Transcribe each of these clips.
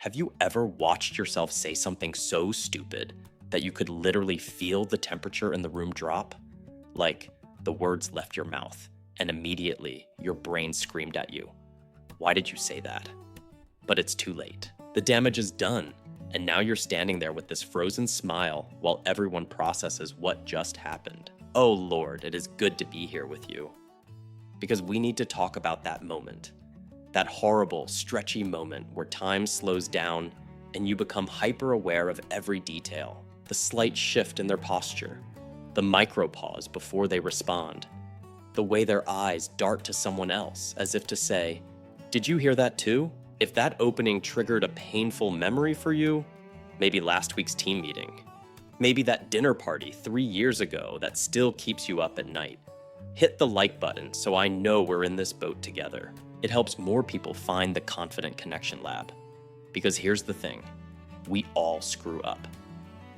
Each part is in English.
Have you ever watched yourself say something so stupid that you could literally feel the temperature in the room drop? Like the words left your mouth and immediately your brain screamed at you. Why did you say that? But it's too late. The damage is done, and now you're standing there with this frozen smile while everyone processes what just happened. Oh Lord, it is good to be here with you. Because we need to talk about that moment. That horrible, stretchy moment where time slows down and you become hyper-aware of every detail. The slight shift in their posture, the micro-pause before they respond, the way their eyes dart to someone else as if to say, "Did you hear that too?" If that opening triggered a painful memory for you, maybe last week's team meeting, maybe that dinner party 3 years ago that still keeps you up at night, hit the like button so I know we're in this boat together. It helps more people find the Confident Connection Lab. Because here's the thing, we all screw up.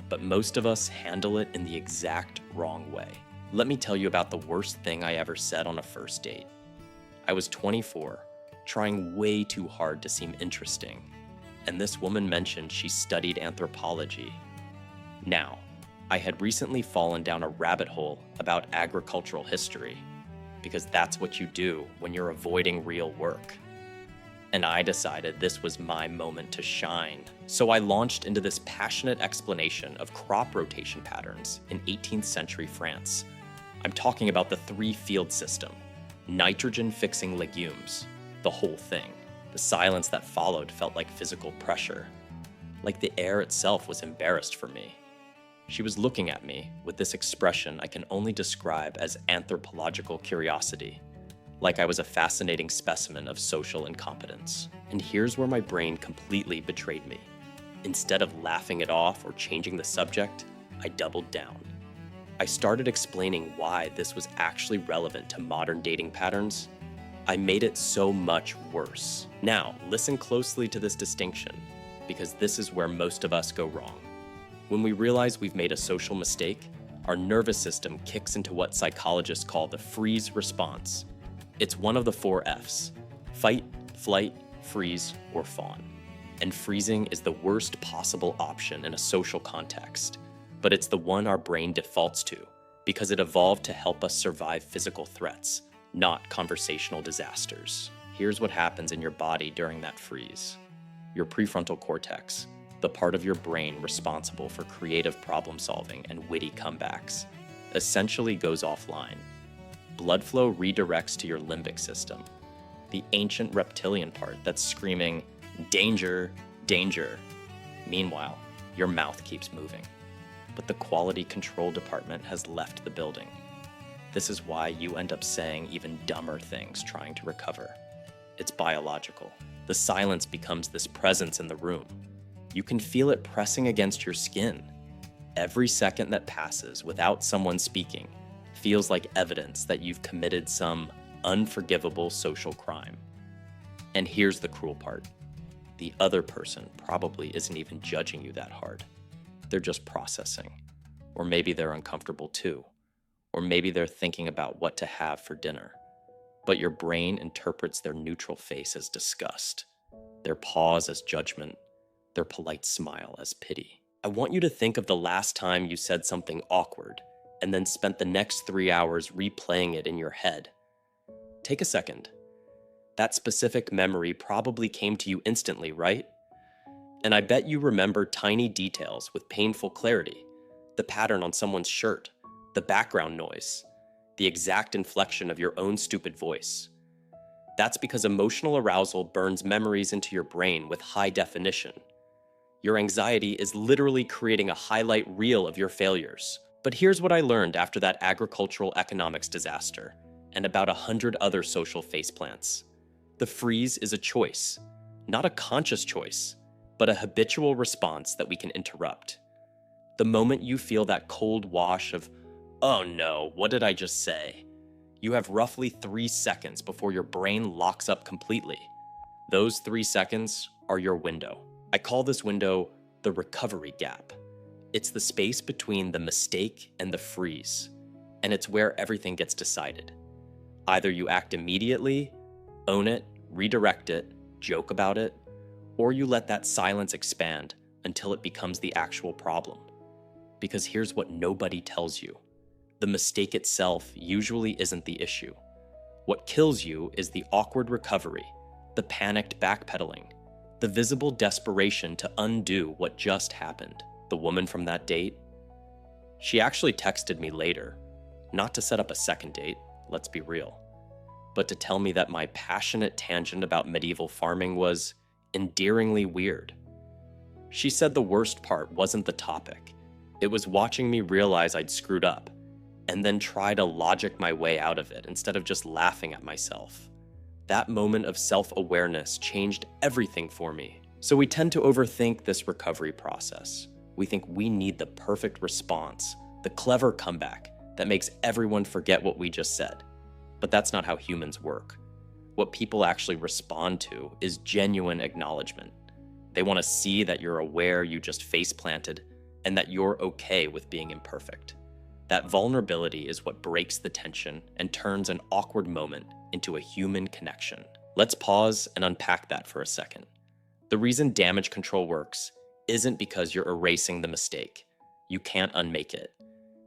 But most of us handle it in the exact wrong way. Let me tell you about the worst thing I ever said on a first date. I was 24, trying way too hard to seem interesting, and this woman mentioned she studied anthropology. Now, I had recently fallen down a rabbit hole about agricultural history, because that's what you do when you're avoiding real work. And I decided this was my moment to shine. So I launched into this passionate explanation of crop rotation patterns in 18th century France. I'm talking about the 3-field system, nitrogen-fixing legumes, the whole thing. The silence that followed felt like physical pressure, like the air itself was embarrassed for me. She was looking at me with this expression I can only describe as anthropological curiosity, like I was a fascinating specimen of social incompetence. And here's where my brain completely betrayed me. Instead of laughing it off or changing the subject, I doubled down. I started explaining why this was actually relevant to modern dating patterns. I made it so much worse. Now, listen closely to this distinction, because this is where most of us go wrong. When we realize we've made a social mistake, our nervous system kicks into what psychologists call the freeze response. It's one of the 4 Fs: fight, flight, freeze, or fawn. And freezing is the worst possible option in a social context, but it's the one our brain defaults to because it evolved to help us survive physical threats, not conversational disasters. Here's what happens in your body during that freeze. Your prefrontal cortex, the part of your brain responsible for creative problem solving and witty comebacks, essentially goes offline. Blood flow redirects to your limbic system, the ancient reptilian part that's screaming, "Danger, danger." Meanwhile, your mouth keeps moving, but the quality control department has left the building. This is why you end up saying even dumber things trying to recover. It's biological. The silence becomes this presence in the room. You can feel it pressing against your skin. Every second that passes without someone speaking feels like evidence that you've committed some unforgivable social crime. And here's the cruel part. The other person probably isn't even judging you that hard. They're just processing. Or maybe they're uncomfortable too. Or maybe they're thinking about what to have for dinner. But your brain interprets their neutral face as disgust, their pause as judgment, their polite smile as pity. I want you to think of the last time you said something awkward and then spent the next 3 hours replaying it in your head. Take a second. That specific memory probably came to you instantly, right? And I bet you remember tiny details with painful clarity. The pattern on someone's shirt, the background noise, the exact inflection of your own stupid voice. That's because emotional arousal burns memories into your brain with high definition. Your anxiety is literally creating a highlight reel of your failures. But here's what I learned after that agricultural economics disaster, and about 100 other social faceplants. The freeze is a choice, not a conscious choice, but a habitual response that we can interrupt. The moment you feel that cold wash of, "Oh no, what did I just say?" you have roughly 3 seconds before your brain locks up completely. Those 3 seconds are your window. I call this window the recovery gap. It's the space between the mistake and the freeze, and it's where everything gets decided. Either you act immediately, own it, redirect it, joke about it, or you let that silence expand until it becomes the actual problem. Because here's what nobody tells you. The mistake itself usually isn't the issue. What kills you is the awkward recovery, the panicked backpedaling, the visible desperation to undo what just happened. The woman from that date, she actually texted me later, not to set up a second date, let's be real, but to tell me that my passionate tangent about medieval farming was endearingly weird. She said the worst part wasn't the topic. It was watching me realize I'd screwed up, and then try to logic my way out of it instead of just laughing at myself. That moment of self-awareness changed everything for me. So we tend to overthink this recovery process. We think we need the perfect response, the clever comeback that makes everyone forget what we just said. But that's not how humans work. What people actually respond to is genuine acknowledgement. They want to see that you're aware you just face-planted and that you're okay with being imperfect. That vulnerability is what breaks the tension and turns an awkward moment into a human connection. Let's pause and unpack that for a second. The reason damage control works isn't because you're erasing the mistake. You can't unmake it.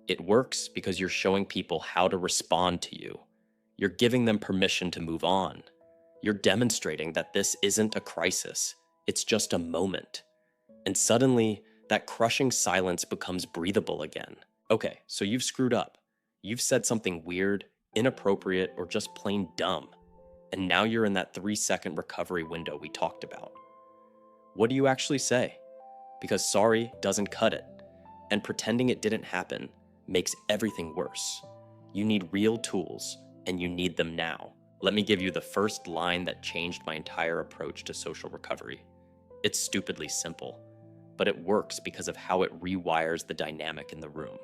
It works because you're showing people how to respond to you. You're giving them permission to move on. You're demonstrating that this isn't a crisis. It's just a moment. And suddenly, that crushing silence becomes breathable again. Okay, so you've screwed up. You've said something weird, inappropriate, or just plain dumb. And now you're in that 3-second recovery window we talked about. What do you actually say? Because sorry doesn't cut it. And pretending it didn't happen makes everything worse. You need real tools, and you need them now. Let me give you the first line that changed my entire approach to social recovery. It's stupidly simple, but it works because of how it rewires the dynamic in the room.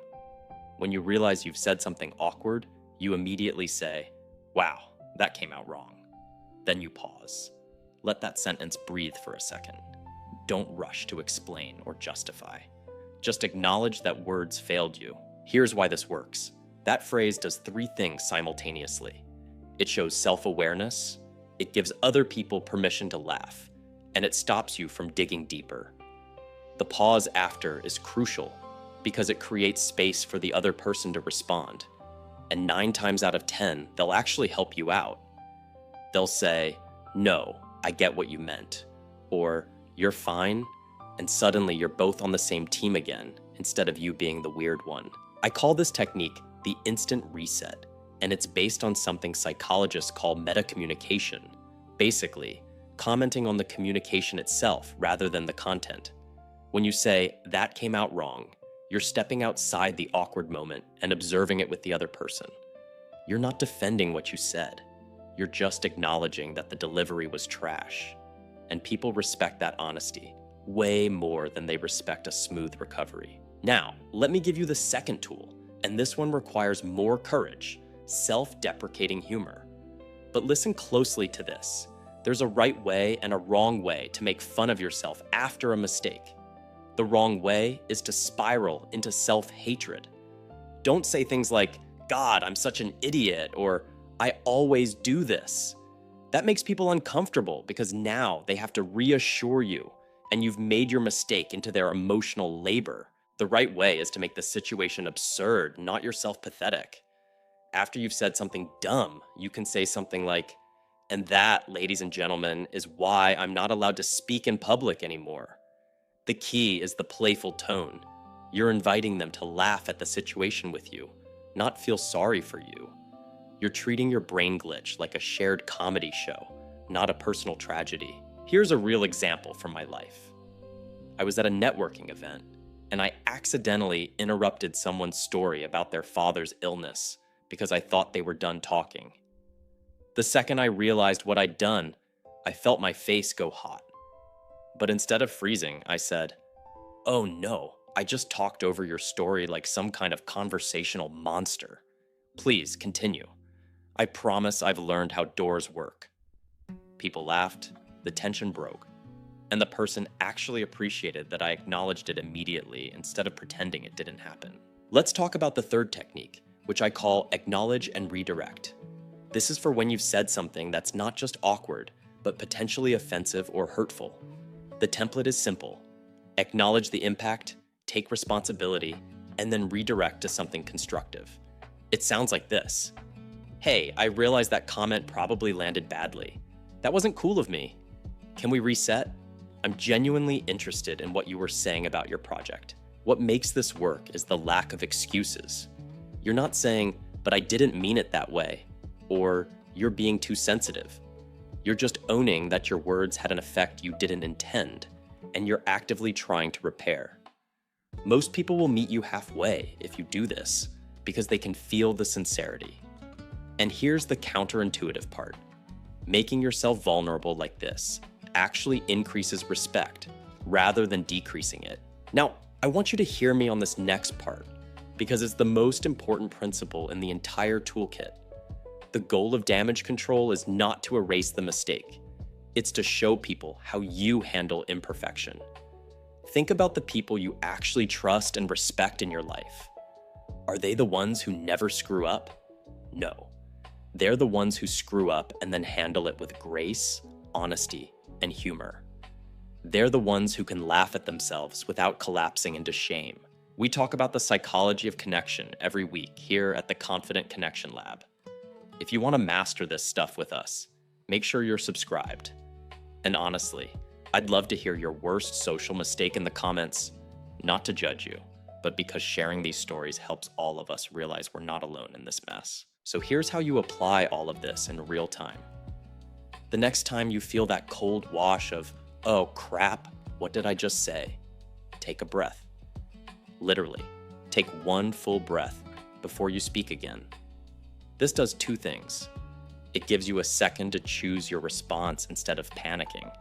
When you realize you've said something awkward, you immediately say, "Wow, that came out wrong." Then you pause. Let that sentence breathe for a second. Don't rush to explain or justify. Just acknowledge that words failed you. Here's why this works. That phrase does 3 things simultaneously. It shows self-awareness, it gives other people permission to laugh, and it stops you from digging deeper. The pause after is crucial because it creates space for the other person to respond. And 9 times out of 10, they'll actually help you out. They'll say, "No, I get what you meant," or "You're fine," and suddenly you're both on the same team again, instead of you being the weird one. I call this technique the instant reset, and it's based on something psychologists call metacommunication. Basically, commenting on the communication itself rather than the content. When you say, "That came out wrong," you're stepping outside the awkward moment and observing it with the other person. You're not defending what you said. You're just acknowledging that the delivery was trash. And people respect that honesty way more than they respect a smooth recovery. Now, let me give you the second tool, and this one requires more courage: self-deprecating humor. But listen closely to this. There's a right way and a wrong way to make fun of yourself after a mistake. The wrong way is to spiral into self-hatred. Don't say things like, "God, I'm such an idiot," or "I always do this." That makes people uncomfortable because now they have to reassure you, and you've made your mistake into their emotional labor. The right way is to make the situation absurd, not yourself pathetic. After you've said something dumb, you can say something like, "And that, ladies and gentlemen, is why I'm not allowed to speak in public anymore." The key is the playful tone. You're inviting them to laugh at the situation with you, not feel sorry for you. You're treating your brain glitch like a shared comedy show, not a personal tragedy. Here's a real example from my life. I was at a networking event, and I accidentally interrupted someone's story about their father's illness because I thought they were done talking. The second I realized what I'd done, I felt my face go hot. But instead of freezing, I said, "Oh no, I just talked over your story like some kind of conversational monster. Please continue. I promise I've learned how doors work." People laughed, the tension broke, and the person actually appreciated that I acknowledged it immediately instead of pretending it didn't happen. Let's talk about the third technique, which I call acknowledge and redirect. This is for when you've said something that's not just awkward, but potentially offensive or hurtful. The template is simple. Acknowledge the impact, take responsibility, and then redirect to something constructive. It sounds like this. Hey, I realized that comment probably landed badly. That wasn't cool of me. Can we reset? I'm genuinely interested in what you were saying about your project. What makes this work is the lack of excuses. You're not saying, but I didn't mean it that way, or you're being too sensitive. You're just owning that your words had an effect you didn't intend, and you're actively trying to repair. Most people will meet you halfway if you do this, because they can feel the sincerity. And here's the counterintuitive part. Making yourself vulnerable like this actually increases respect rather than decreasing it. Now, I want you to hear me on this next part, because it's the most important principle in the entire toolkit. The goal of damage control is not to erase the mistake. It's to show people how you handle imperfection. Think about the people you actually trust and respect in your life. Are they the ones who never screw up? No. They're the ones who screw up and then handle it with grace, honesty, and humor. They're the ones who can laugh at themselves without collapsing into shame. We talk about the psychology of connection every week here at the Confident Connection Lab. If you want to master this stuff with us, make sure you're subscribed. And honestly, I'd love to hear your worst social mistake in the comments, not to judge you, but because sharing these stories helps all of us realize we're not alone in this mess. So here's how you apply all of this in real time. The next time you feel that cold wash of, oh crap, what did I just say? Take a breath. Literally, take one full breath before you speak again. This does two things. It gives you a second to choose your response instead of panicking,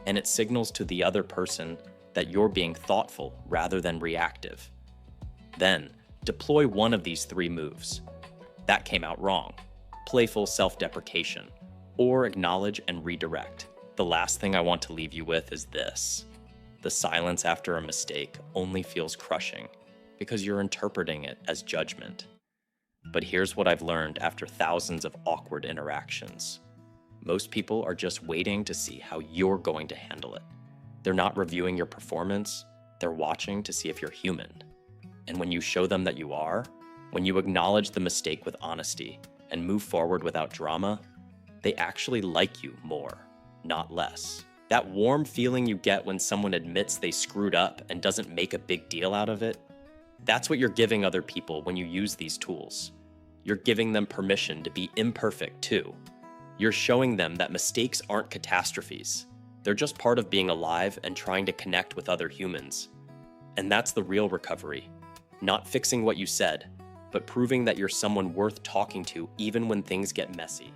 and it signals to the other person that you're being thoughtful rather than reactive. Then, deploy one of these three moves. That came out wrong. Playful self-deprecation, or acknowledge and redirect. The last thing I want to leave you with is this. The silence after a mistake only feels crushing because you're interpreting it as judgment. But here's what I've learned after thousands of awkward interactions. Most people are just waiting to see how you're going to handle it. They're not reviewing your performance, they're watching to see if you're human. And when you show them that you are, when you acknowledge the mistake with honesty and move forward without drama, they actually like you more, not less. That warm feeling you get when someone admits they screwed up and doesn't make a big deal out of it, that's what you're giving other people when you use these tools. You're giving them permission to be imperfect too. You're showing them that mistakes aren't catastrophes. They're just part of being alive and trying to connect with other humans. And that's the real recovery. Not fixing what you said, but proving that you're someone worth talking to even when things get messy.